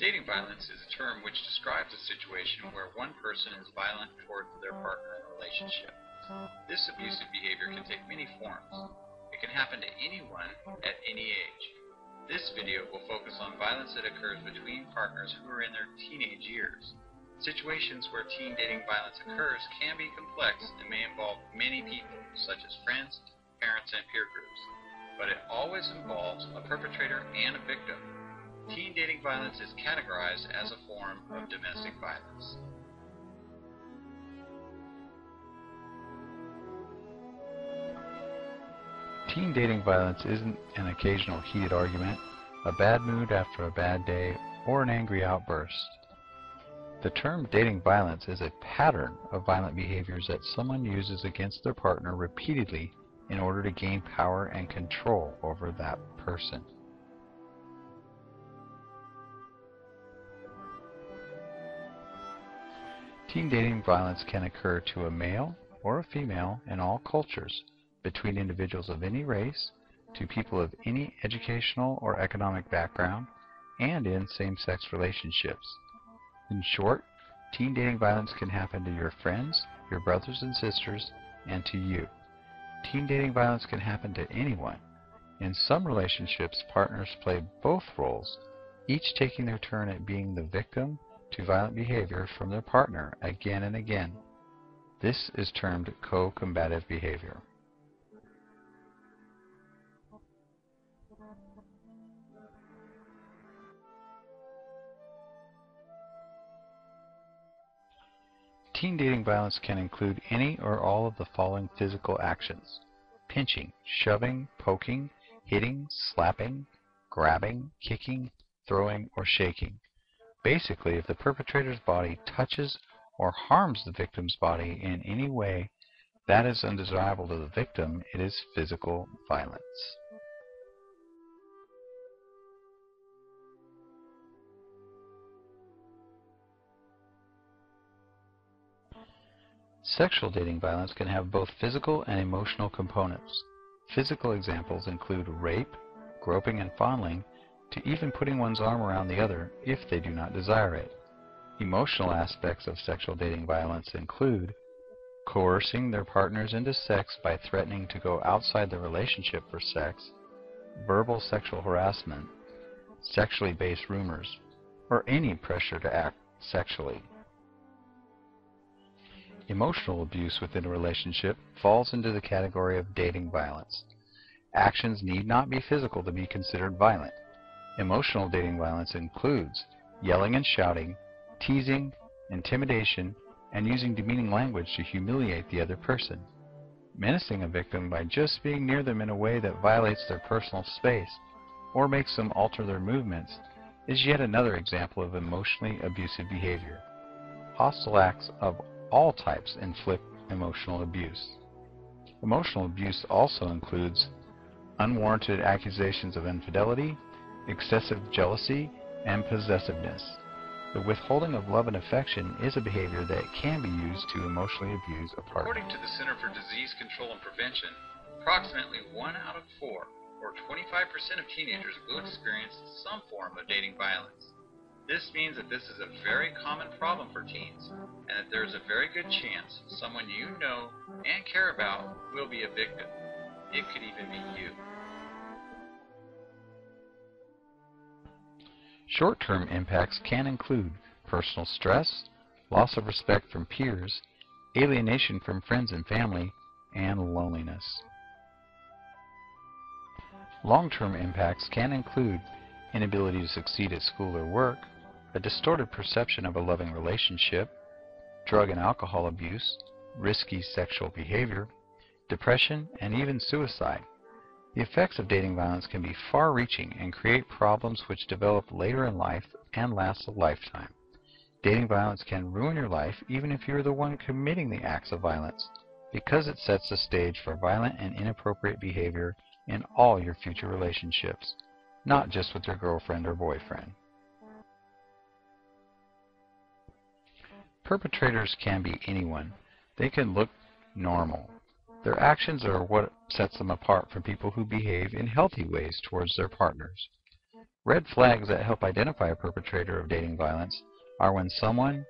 Dating violence is a term which describes a situation where one person is violent toward their partner in a relationship. This abusive behavior can take many forms. It can happen to anyone at any age. This video will focus on violence that occurs between partners who are in their teenage years. Situations where teen dating violence occurs can be complex and may involve many people, such as friends, parents, and peer groups. But it always involves a perpetrator and a victim. Teen dating violence is categorized as a form of domestic violence. Teen dating violence isn't an occasional heated argument, a bad mood after a bad day, or an angry outburst. The term dating violence is a pattern of violent behaviors that someone uses against their partner repeatedly in order to gain power and control over that person. Teen dating violence can occur to a male or a female in all cultures, between individuals of any race, to people of any educational or economic background, and in same-sex relationships. In short, teen dating violence can happen to your friends, your brothers and sisters, and to you. Teen dating violence can happen to anyone. In some relationships, partners play both roles, each taking their turn at being the victim to violent behavior from their partner again and again. This is termed co-combative behavior. Teen dating violence can include any or all of the following physical actions: pinching, shoving, poking, hitting, slapping, grabbing, kicking, throwing, or shaking. Basically, if the perpetrator's body touches or harms the victim's body in any way that is undesirable to the victim, it is physical violence. Sexual dating violence can have both physical and emotional components. Physical examples include rape, groping and fondling, to even putting one's arm around the other if they do not desire it. Emotional aspects of sexual dating violence include coercing their partners into sex by threatening to go outside the relationship for sex, verbal sexual harassment, sexually based rumors, or any pressure to act sexually. Emotional abuse within a relationship falls into the category of dating violence. Actions need not be physical to be considered violent. Emotional dating violence includes yelling and shouting, teasing, intimidation, and using demeaning language to humiliate the other person. Menacing a victim by just being near them in a way that violates their personal space or makes them alter their movements is yet another example of emotionally abusive behavior. Hostile acts of all types inflict emotional abuse. Emotional abuse also includes unwarranted accusations of infidelity, excessive jealousy, and possessiveness. The withholding of love and affection is a behavior that can be used to emotionally abuse a partner. According to the Center for Disease Control and Prevention, approximately 1 out of 4, or 25% of teenagers, will experience some form of dating violence. This means that this is a very common problem for teens, and that there is a very good chance someone you know and care about will be a victim. It could even be you. Short-term impacts can include personal stress, loss of respect from peers, alienation from friends and family, and loneliness. Long-term impacts can include inability to succeed at school or work, a distorted perception of a loving relationship, drug and alcohol abuse, risky sexual behavior, depression, and even suicide. The effects of dating violence can be far-reaching and create problems which develop later in life and last a lifetime. Dating violence can ruin your life even if you're the one committing the acts of violence, because it sets the stage for violent and inappropriate behavior in all your future relationships, not just with your girlfriend or boyfriend. Perpetrators can be anyone. They can look normal. Their actions are what sets them apart from people who behave in healthy ways towards their partners. Red flags that help identify a perpetrator of dating violence are when someone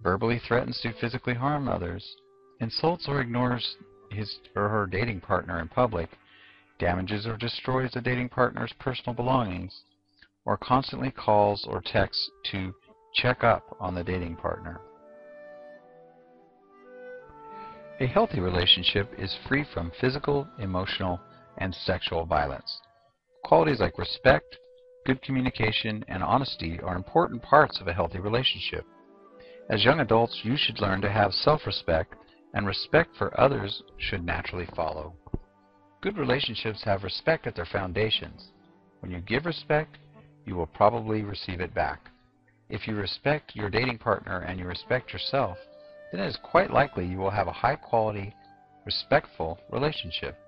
verbally threatens to physically harm others, insults or ignores his or her dating partner in public, damages or destroys the dating partner's personal belongings, or constantly calls or texts to check up on the dating partner. A healthy relationship is free from physical, emotional, and sexual violence. Qualities like respect, good communication, and honesty are important parts of a healthy relationship. As young adults, you should learn to have self-respect, and respect for others should naturally follow. Good relationships have respect at their foundations. When you give respect, you will probably receive it back. If you respect your dating partner and you respect yourself, then it is quite likely you will have a high-quality, respectful relationship.